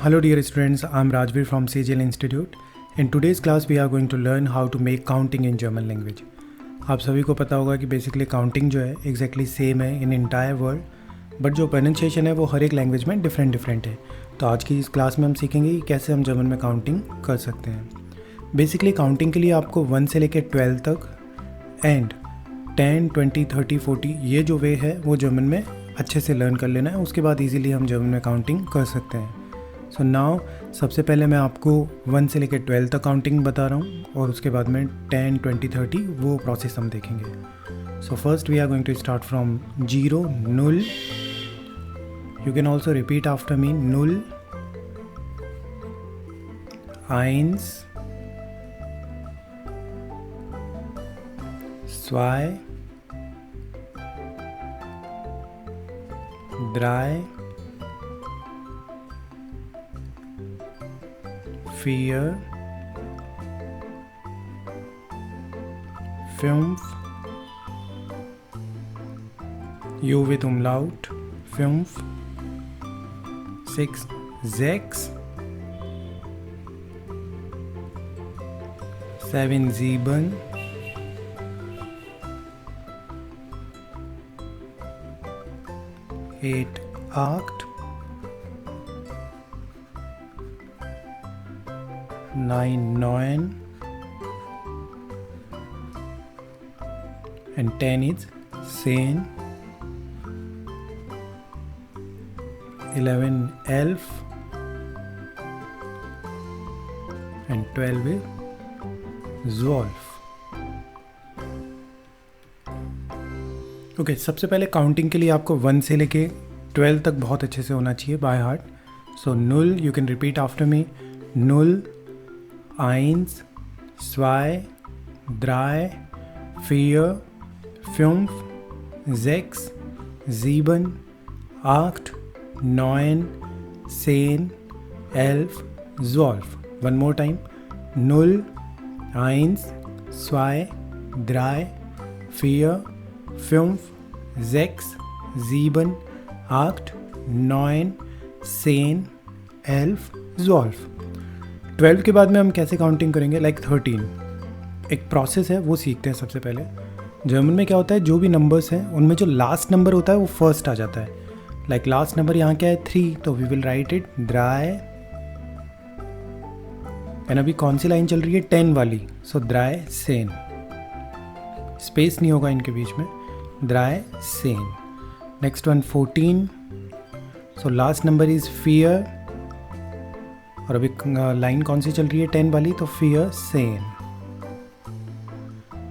Hello dear students, I am Rajveer from CGL Institute. In today's class we are going to learn how to make counting in German language. आप सभी को पता होगा कि basically counting जो है exactly same है इन entire world, but जो प्रोनाउंसिएशन है वो हर एक लैंग्वेज में डिफरेंट है. तो आज की इस क्लास में हम सीखेंगे कि कैसे हम जर्मन में काउंटिंग कर सकते हैं. बेसिकली काउंटिंग के लिए आपको 1 से लेकर 12 तक एंड 10, 20, 30, 40 ये जो वे है वो जर्मन में अच्छे से लर्न कर लेना है. उसके बाद इजीली हम जर्मन में काउंटिंग कर सकते हैं. सो नाउ सबसे पहले मैं आपको 1 से लेकर 12 तक काउंटिंग बता रहा हूँ और उसके बाद में 10, 20, 30 वो प्रोसेस हम देखेंगे. So first we are going to start from 0, 0. You can also repeat after me. 0, 1, 2, 3, 4, 5, U with Umlaut, 5, 6, 6, 7, 7, 8, 8, 9, 9, and 10 is 10, 11, 11, and 12 is 12. Okay, सबसे पहले काउंटिंग के लिए आपको 1 से लेके 12 तक बहुत अच्छे से होना चाहिए by heart. So 0, you can repeat after me. 0, 1, 2, 3, 4, 5, 6, 7, 8, 9, 10, 11, 12. One more time. 0, 1, 2, 3, 4, 5, 6, 7, 8, 9, 10, 11, 12. 12 के बाद में हम कैसे काउंटिंग करेंगे. लाइक 13 एक प्रोसेस है वो सीखते हैं. सबसे पहले जर्मन में क्या होता है, जो भी नंबर्स हैं उनमें जो लास्ट नंबर होता है वो फर्स्ट आ जाता है. लाइक लास्ट नंबर यहाँ क्या है 3, तो we will write it 3. And अभी कौन सी लाइन चल रही है 10 वाली. सो 13, स्पेस नहीं होगा इनके बीच में. 13. Next one 14. So last number is fear. और अभी लाइन कौन सी चल रही है 10 वाली, तो fear Sen.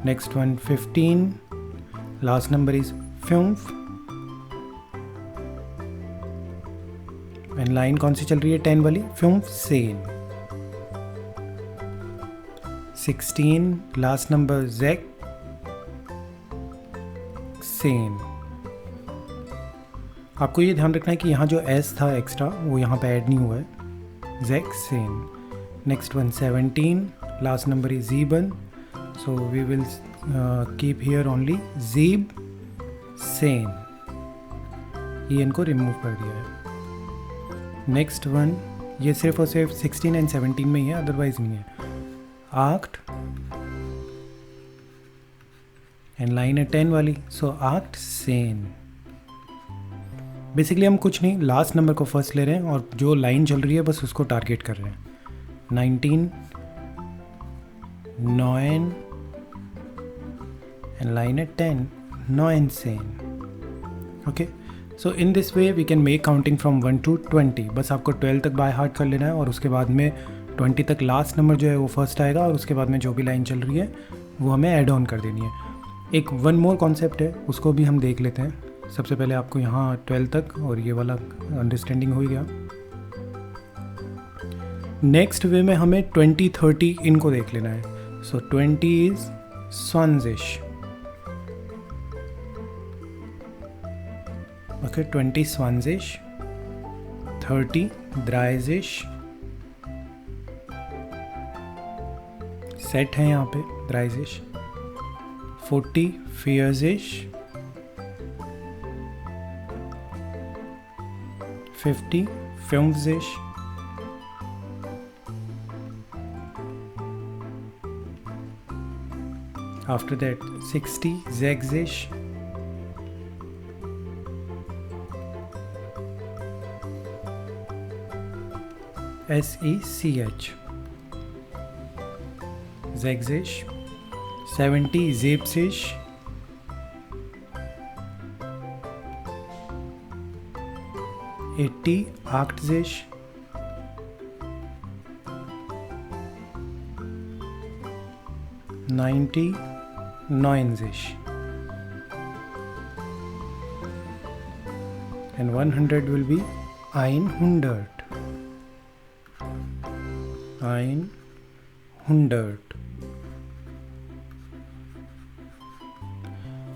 Next one 15. Last number is 5. And line कौन सी चल रही है 10 वाली, 5 सेन. 16. लास्ट नंबर जेक सेन. आपको ये ध्यान रखना है कि यहाँ जो एस था एक्स्ट्रा वो यहाँ पे ऐड नहीं हुआ है. Zek Sen. Next one 17. Last number is Zeben. So we will keep here only Zeb Sen. ये इनको रिमूव कर दिया है. नेक्स्ट वन ये सिर्फ और सिर्फ 16 एंड 17 में ही है, अदरवाइज नहीं है. 8 एंड लाइन है 10 वाली. सो 8 सेन. बेसिकली हम कुछ नहीं, लास्ट नंबर को फर्स्ट ले रहे हैं और जो लाइन चल रही है बस उसको टारगेट कर रहे हैं. 19, 9 एंड लाइन है 10, 9 सेन. Okay, so in this way we can make counting from 1 to 20. बस आपको 12 तक बाय हार्ट कर लेना है और उसके बाद में 20 तक लास्ट नंबर जो है वो फर्स्ट आएगा और उसके बाद में जो भी लाइन चल रही है वो हमें ऐड ऑन कर देनी है. एक वन मोर कॉन्सेप्ट है, उसको भी हम देख लेते हैं. सबसे पहले आपको यहाँ 12 तक और ये वाला अंडरस्टैंडिंग हो गया. नेक्स्ट वे में हमें 20, 30 इनको देख लेना है. सो 20 इज 20. ओके, 20 20, 30 30. सेट है यहाँ पे 30. 40 40. 50 50, After that 60 Sächsisch, SECH, Sächsisch. 70 Sächsisch, 80 Arktisch, 90 Neunsisch, and 100 will be 100. 100.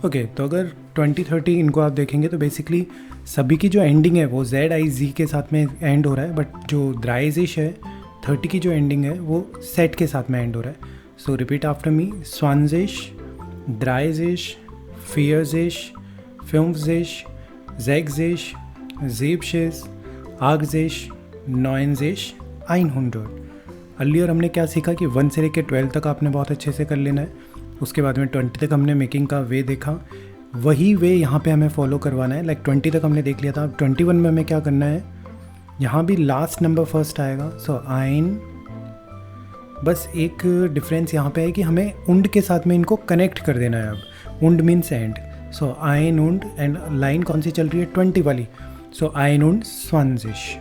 Okay तो अगर 2030 इनको आप देखेंगे तो बेसिकली सभी की जो एंडिंग है वो ZIZ के साथ में एंड हो रहा है, बट जो द्राइजिश है 30 की जो एंडिंग है वो सेट के साथ में एंड हो रहा है. So repeat after me. स्वानजिश, द्राइजिश, फियरजिश, फिल्मजिश, जैगजिश, ज़ीबशिश, आगजिश, नॉइनजिश, 100. अर्लियर हमने क्या सीखा कि 1 से लेकर 12 तक आपने बहुत अच्छे से कर लेना है. उसके बाद में 20 तक हमने मेकिंग का वे देखा, वही वे यहाँ पे हमें फॉलो करवाना है. लाइक 20 तक हमने देख लिया था. अब 21 में हमें क्या करना है, यहाँ भी लास्ट नंबर फर्स्ट आएगा. सो आइन, बस एक डिफरेंस यहाँ पे है कि हमें उंड के साथ में इनको कनेक्ट कर देना है. अब उंड मीन्स एंड. सो आइन उंड, एंड लाइन कौन सी चल रही है, 20 वाली. सो आइन उंड स्वानजिश.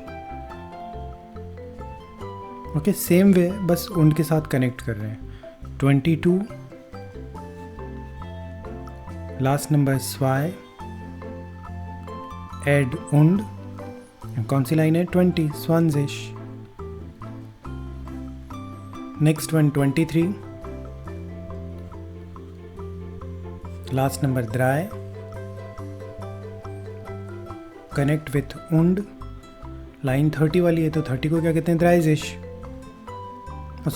ओके, सेम वे, बस उंड के साथ कनेक्ट कर रहे हैं. 22 लास्ट नंबर स्वाय, एड उंड, कौन सी लाइन है, 20 स्वानजिश. नेक्स्ट वन 23 लास्ट नंबर द्राय, कनेक्ट विथ उंड. लाइन 30 वाली है तो 30 को क्या कहते हैं, द्राइजिश.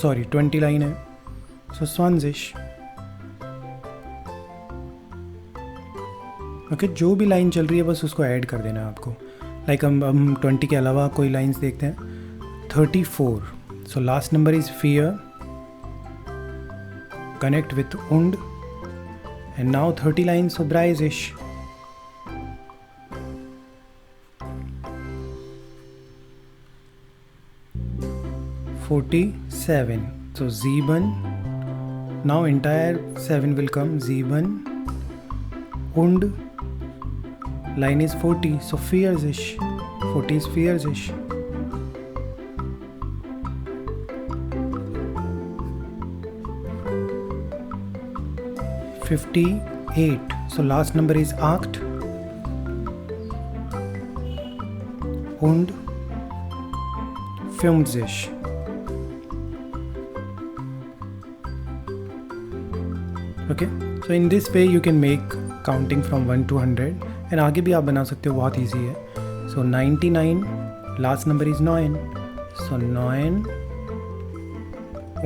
सॉरी 20 लाइन है, सो स्वानजिश. ओके, जो भी लाइन चल रही है बस उसको ऐड कर देना है आपको. लाइक हम 20 के अलावा कोई लाइंस देखते हैं. 34, सो लास्ट नंबर इज फियर, कनेक्ट विथ उंड, एंड नाउ 30 लाइन्स ऑफ द्राइजिश. 47, so Sieben, now entire 7 will come, Sieben, und line is 40, so Vierzig, 40 is Vierzig. 58, so last number is 8, und 50. Okay, so in this way you can make counting from 1 to 100, and आगे भी आप बना सकते हो, बहुत easy है. So 99, last number is 9, so 9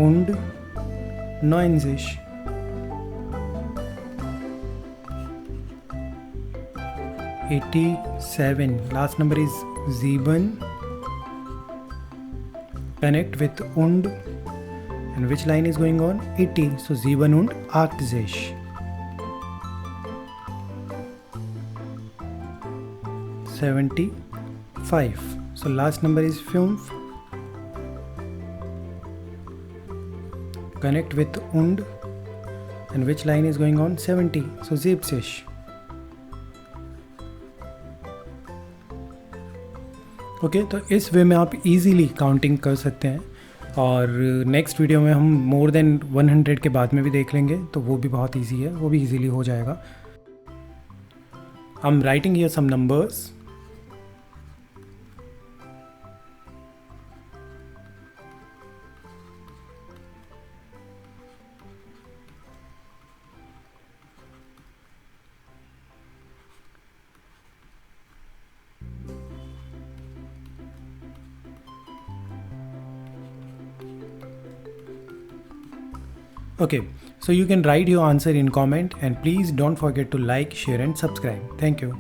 und 90. 87, last number is 7, connect with und, and which line is going on, 80, so 7 und 80. 75, so last number is 5, connect with und, and which line is going on, 70, so 70. Okay, तो इस वे में आप easily counting कर सकते हैं, और next video में हम मोर देन 100 के बाद में भी देख लेंगे, तो वो भी बहुत इजी है, वो भी इजीली हो जाएगा. I am writing here some numbers. Okay, so you can write your answer in comment, and please don't forget to like, share and subscribe. Thank you.